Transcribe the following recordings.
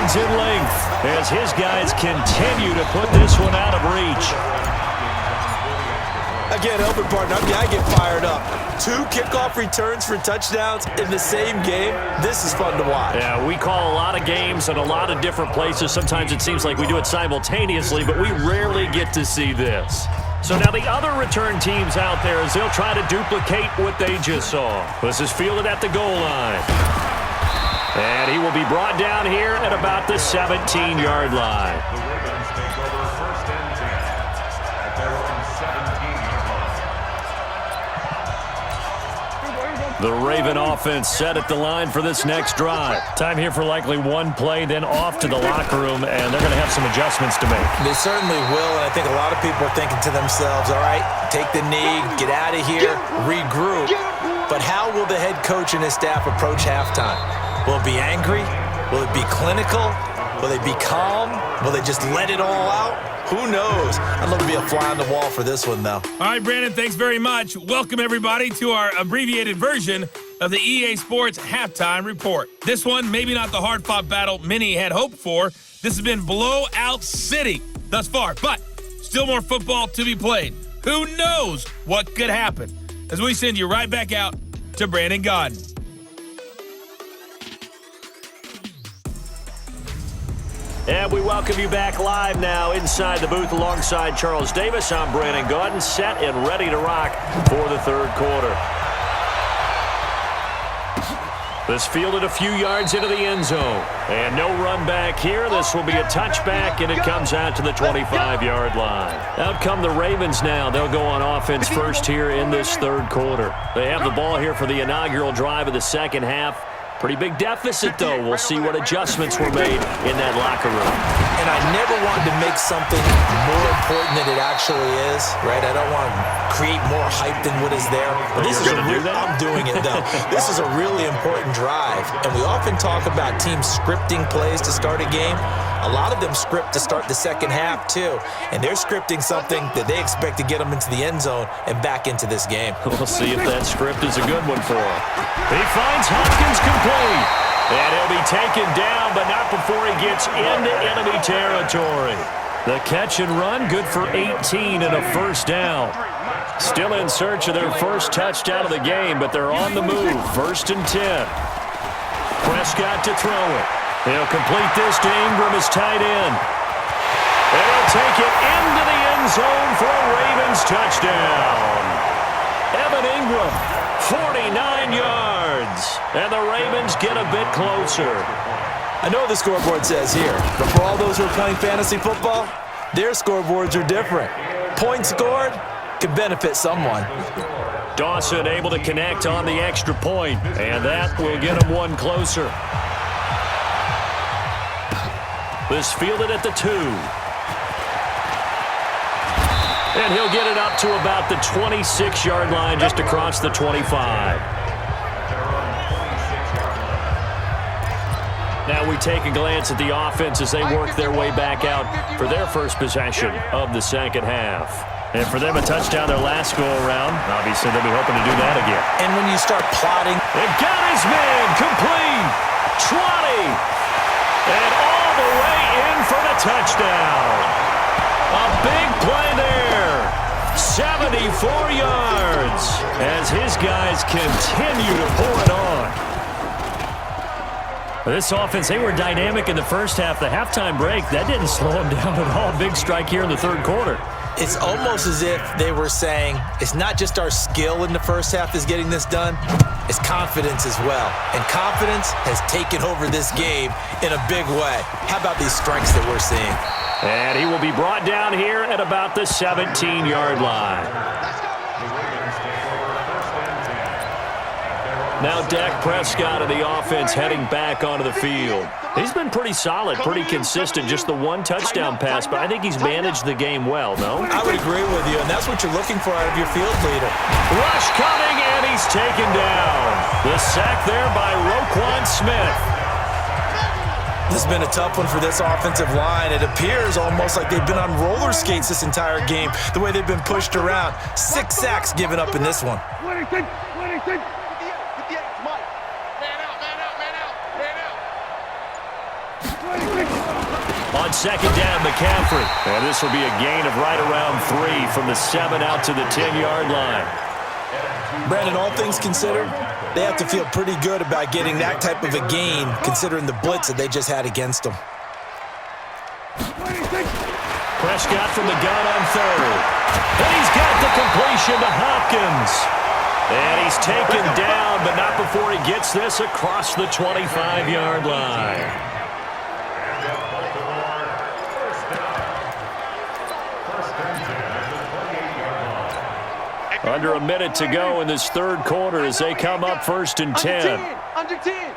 gains in length as his guys continue to put this one out of reach. Again, helping partner, I get fired up. 2 kickoff returns for touchdowns in the same game. This is fun to watch. Yeah, we call a lot of games in a lot of different places. Sometimes it seems like we do it simultaneously, but we rarely get to see this. So now the other return teams out there as they'll try to duplicate what they just saw. This is fielded at the goal line. And he will be brought down here at about the 17-yard line. The Raven offense set at the line for this next drive. Time here for likely one play, then off to the locker room, and they're going to have some adjustments to make. They certainly will, and I think a lot of people are thinking to themselves, all right, take the knee, get out of here, regroup. But how will the head coach and his staff approach halftime? Will it be angry? Will it be clinical? Will they be calm? Will they just let it all out? Who knows? I'd love to be a fly on the wall for this one, though. All right, Brandon, thanks very much. Welcome, everybody, to our abbreviated version of the EA Sports Halftime Report. This one, maybe not the hard-fought battle many had hoped for. This has been blowout city thus far, but still more football to be played. Who knows what could happen? As we send you right back out to Brandon Gaudin. And we welcome you back live now inside the booth alongside Charles Davis. I'm Brandon Gaudin, set and ready to rock for the third quarter. This fielded a few yards into the end zone. And no run back here. This will be a touchback, and it comes out to the 25-yard line. Out come the Ravens now. They'll go on offense first here in this third quarter. They have the ball here for the inaugural drive of the second half. Pretty big deficit, though. We'll see what adjustments were made in that locker room. And I never wanted to make something more important than it actually is, right? I don't want to create more hype than what is there. But this is I'm doing it, though. This is a really important drive. And we often talk about teams scripting plays to start a game. A lot of them script to start the second half, too. And they're scripting something that they expect to get them into the end zone and back into this game. We'll see if that script is a good one for him. He finds Hopkins complete. And he'll be taken down, but not before he gets into enemy territory. The catch and run, good for 18 and a first down. Still in search of their first touchdown of the game, but they're on the move. 1st and 10. Prescott to throw it. He'll complete this to Ingram, his tight end. And he'll take it into the end zone for a Ravens touchdown. Evan Ingram, 49 yards. And the Ravens get a bit closer. I know the scoreboard says here, but for all those who are playing fantasy football, their scoreboards are different. Points scored could benefit someone. Dawson able to connect on the extra point, and that will get him one closer. This fielded at the 2. And he'll get it up to about the 26-yard line, just across the 25. Now we take a glance at the offense as they work their way back out for their first possession of the second half. And for them, a touchdown their last go-around. Obviously, they'll be hoping to do that again. And when you start plotting... They got his man complete. 20. And all the way in for the touchdown. A big play there. 74 yards as his guys continue to pour it on. This offense, they were dynamic in the first half. The halftime break, that didn't slow them down at all. Big strike here in the third quarter. It's almost as if they were saying, it's not just our skill in the first half that's getting this done, it's confidence as well. And confidence has taken over this game in a big way. How about these strikes that we're seeing? And he will be brought down here at about the 17-yard line. Now Dak Prescott of the offense heading back onto the field. He's been pretty solid, pretty consistent, just the one touchdown pass, but I think he's managed the game well, no? I would agree with you, and that's what you're looking for out of your field leader. Rush coming, and he's taken down. The sack there by Roquan Smith. This has been a tough one for this offensive line. It appears almost like they've been on roller skates this entire game, the way they've been pushed around. 6 sacks given up in this one. On second down, McCaffrey. And this will be a gain of right around 3 from the 7 out to the 10-yard line. Brandon, all things considered, they have to feel pretty good about getting that type of a gain considering the blitz that they just had against them. Prescott from the gun on third. And he's got the completion to Hopkins. And he's taken down, but not before he gets this across the 25-yard line. Under a minute to go in this third quarter as they come up first and 10. Under 10.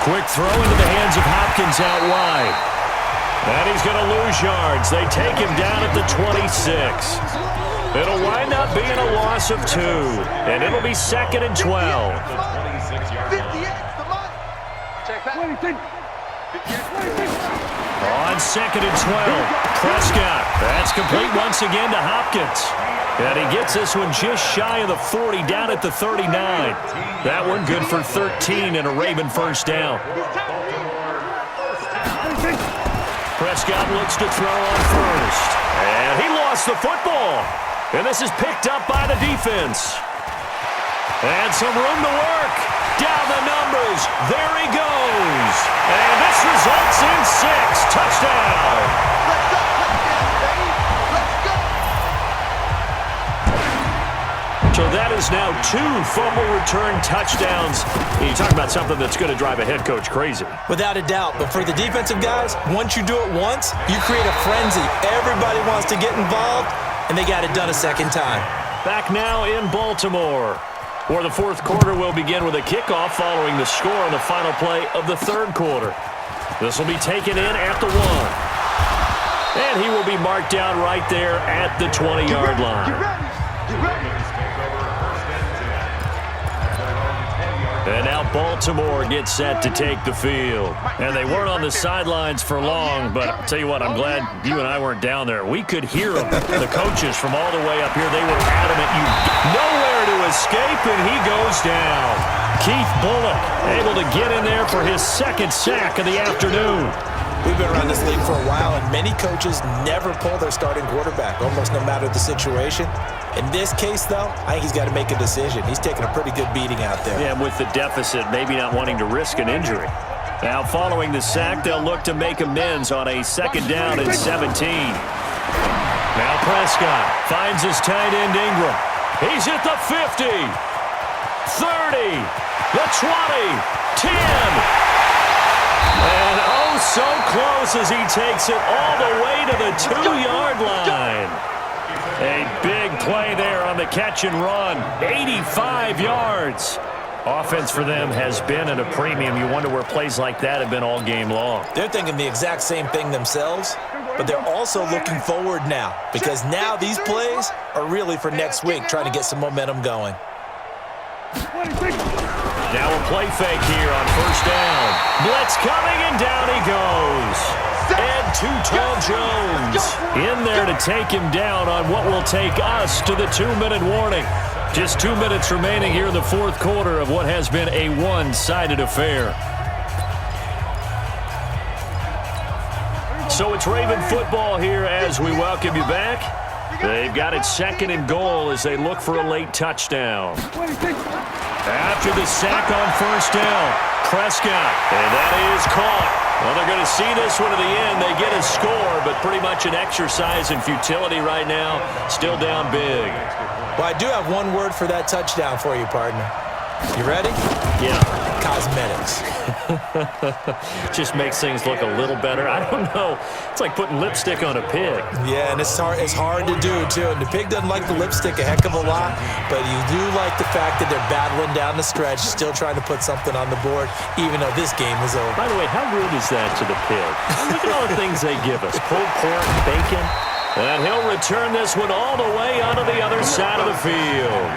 Quick throw into the hands of Hopkins out wide. And he's going to lose yards. They take him down at the 26. It'll wind up being a loss of 2. And it'll be second and 12. 58's the mark. Check that. On second and 12, Prescott. That's complete once again to Hopkins. And he gets this one just shy of the 40, down at the 39. That one good for 13 and a Raven first down. Prescott looks to throw on first. And he lost the football. And this is picked up by the defense. And some room to work. Down the numbers. There he goes. And this results in 6. Touchdown. Let's go, baby. Let's go. So that is now 2 fumble return touchdowns. You talk about something that's going to drive a head coach crazy. Without a doubt. But for the defensive guys, once you do it once, you create a frenzy. Everybody wants to get involved, and they got it done a second time. Back now in Baltimore, where the fourth quarter will begin with a kickoff following the score on the final play of the third quarter. This will be taken in at the 1. And he will be marked down right there at the 20-yard line. Get ready. And now Baltimore gets set to take the field. And they weren't on the sidelines for long, but I'll tell you what, I'm glad you and I weren't down there. We could hear them, the coaches from all the way up here. They were adamant. Nowhere to escape, and he goes down. Keith Bullock able to get in there for his second sack of the afternoon. We've been around this league for a while, and many coaches never pull their starting quarterback, almost no matter the situation. In this case, though, I think he's got to make a decision. He's taking a pretty good beating out there. Yeah, with the deficit, maybe not wanting to risk an injury. Now, following the sack, they'll look to make amends on a second down and 17. Now Prescott finds his tight end Ingram. He's at the 50, 30, the 20, 10. And oh, so close as he takes it all the way to the 2-yard line. A big play there on the catch and run. 85 yards. Offense for them has been at a premium. You wonder where plays like that have been all game long. They're thinking the exact same thing themselves, but they're also looking forward now because now these plays are really for next week, trying to get some momentum going. Now a play fake here on first down. Blitz coming, and down he goes. Ed Too-Tall Jones in there to take him down on what will take us to the 2-minute warning. Just 2 minutes remaining here in the fourth quarter of what has been a one-sided affair. So it's Raven football here as we welcome you back. They've got it second and goal as they look for a late touchdown. After the sack on first down, Prescott, and that is caught. Well, they're going to see this one to the end. They get a score, but pretty much an exercise in futility right now. Still down big. Well, I do have one word for that touchdown for you, partner. You ready? Yeah. Cosmetics. Just makes things look a little better. I don't know. It's like putting lipstick on a pig. Yeah, and it's hard to do, too. And the pig doesn't like the lipstick a heck of a lot, but you do like the fact that they're battling down the stretch, still trying to put something on the board, even though this game is over. By the way, how rude is that to the pig? Look at all the things they give us. Pulled pork, bacon. And he'll return this one all the way onto the other side of the field.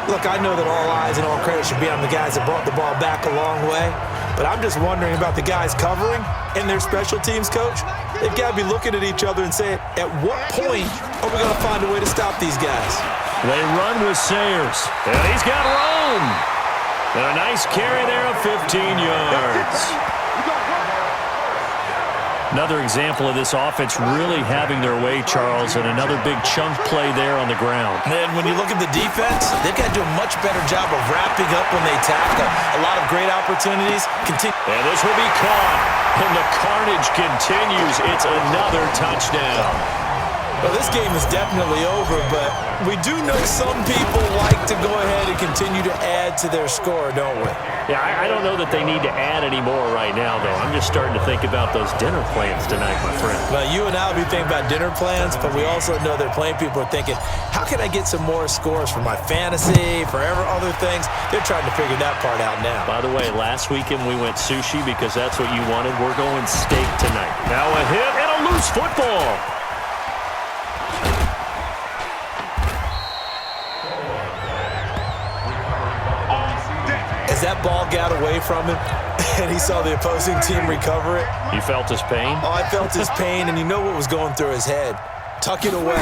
Look, I know that all eyes and all credit should be on the guys that brought the ball back a long way, but I'm just wondering about the guys covering and their special teams coach. They've got to be looking at each other and saying, at what point are we going to find a way to stop these guys? They run with Sayers, and he's got room. And a nice carry there of 15 yards. Another example of this offense really having their way, Charles, and another big chunk play there on the ground. And when you look at the defense, they've got to do a much better job of wrapping up when they tackle. A lot of great opportunities. And this will be caught. And the carnage continues. It's another touchdown. Well, this game is definitely over, but we do know some people like to go ahead and continue to add to their score, don't we? Yeah, I don't know that they need to add any more right now, though. I'm just starting to think about those dinner plans tonight, my friend. Well, you and I will be thinking about dinner plans, but we also know that playing people are thinking, how can I get some more scores for my fantasy, for other things? They're trying to figure that part out now. By the way, last weekend we went sushi because that's what you wanted. We're going steak tonight. Now a hit and a loose football. As that ball got away from him and he saw the opposing team recover it. You felt his pain? Oh, I felt his pain, and you know what was going through his head. Tuck it away.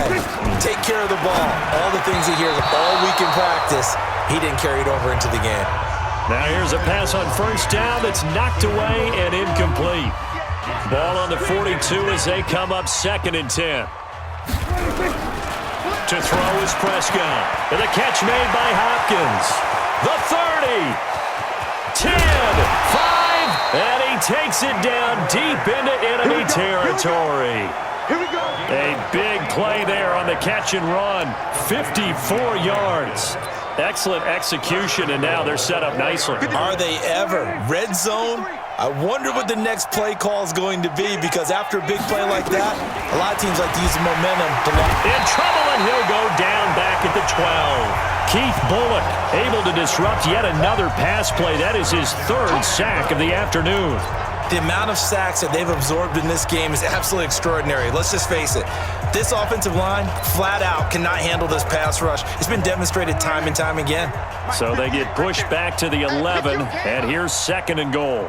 Take care of the ball. All the things he hears all week in practice, he didn't carry it over into the game. Now here's a pass on first down that's knocked away and incomplete. Ball on the 42 as they come up 2nd and 10. To throw is Prescott. And the catch made by Hopkins. The 30. 10, 5, and he takes it down deep into enemy territory. Here we go. A big play there on the catch and run. 54 yards. Excellent execution, and now they're set up nicely. Are they ever? Red zone? I wonder what the next play call is going to be, because after a big play like that, a lot of teams like to use the momentum to in trouble, and he'll go down back at the 12. Keith Bullock able to disrupt yet another pass play. That is his 3rd sack of the afternoon. The amount of sacks that they've absorbed in this game is absolutely extraordinary. Let's just face it. This offensive line, flat out, cannot handle this pass rush. It's been demonstrated time and time again. So they get pushed back to the 11, and here's 2nd and goal.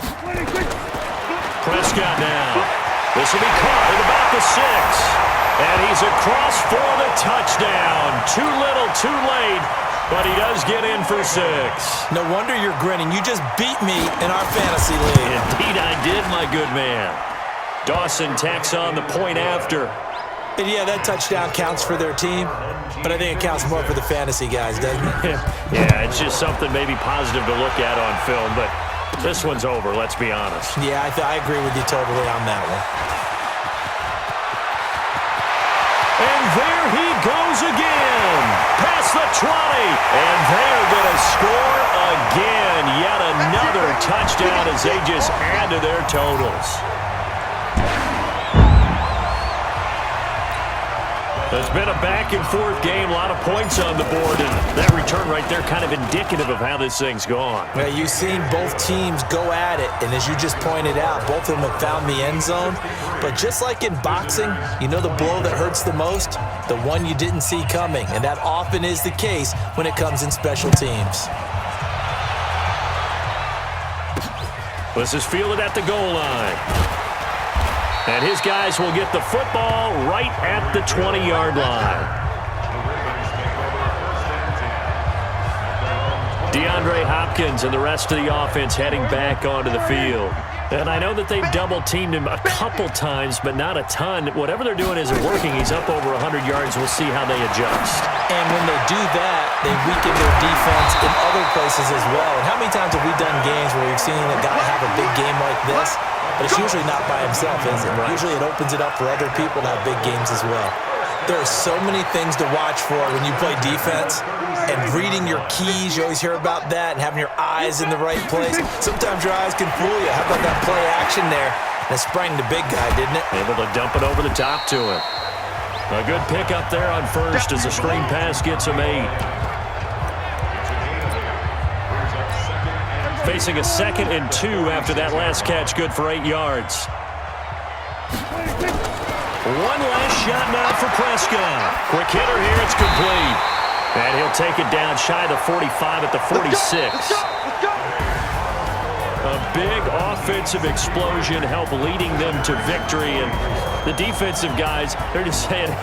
Prescott now. This will be caught at about the 6. And he's across for the touchdown. Too little, too late. But he does get in for 6. No wonder you're grinning. You just beat me in our fantasy league. Indeed I did, my good man. Dawson tacks on the point after. And yeah, that touchdown counts for their team, but I think it counts more for the fantasy guys, doesn't it? Yeah, it's just something maybe positive to look at on film, but this one's over, let's be honest. Yeah, I agree with you totally on that one. And there he goes again. Past the 20. And they're going to score again. Yet another touchdown as they just add to their totals. It's been a back-and-forth game, a lot of points on the board, and that return right there kind of indicative of how this thing's gone. Yeah, you've seen both teams go at it, and as you just pointed out, both of them have found the end zone. But just like in boxing, you know the blow that hurts the most? The one you didn't see coming, and that often is the case when it comes in special teams. This is fielded at the goal line. And his guys will get the football right at the 20-yard line. DeAndre Hopkins and the rest of the offense heading back onto the field. And I know that they've double-teamed him a couple times, but not a ton. Whatever they're doing isn't working. He's up over 100 yards. We'll see how they adjust. And when they do that, they weaken their defense in other places as well. And how many times have we done games where we've seen a guy have a big game like this? But it's usually not by himself, is it? Right. Usually it opens it up for other people to have big games as well. There are so many things to watch for when you play defense. And reading your keys, you always hear about that, and having your eyes in the right place. Sometimes your eyes can fool you. How about that play action there? And it sprang the big guy, didn't it? Able to dump it over the top to him. A good pickup there on first as the screen pass gets him 8. Facing a 2nd and 2 after that last catch, good for 8 yards. One last shot now for Prescott. Quick hitter here, it's complete. And he'll take it down shy of the 45 at the 46. A big offensive explosion help leading them to victory. And the defensive guys, they're just saying,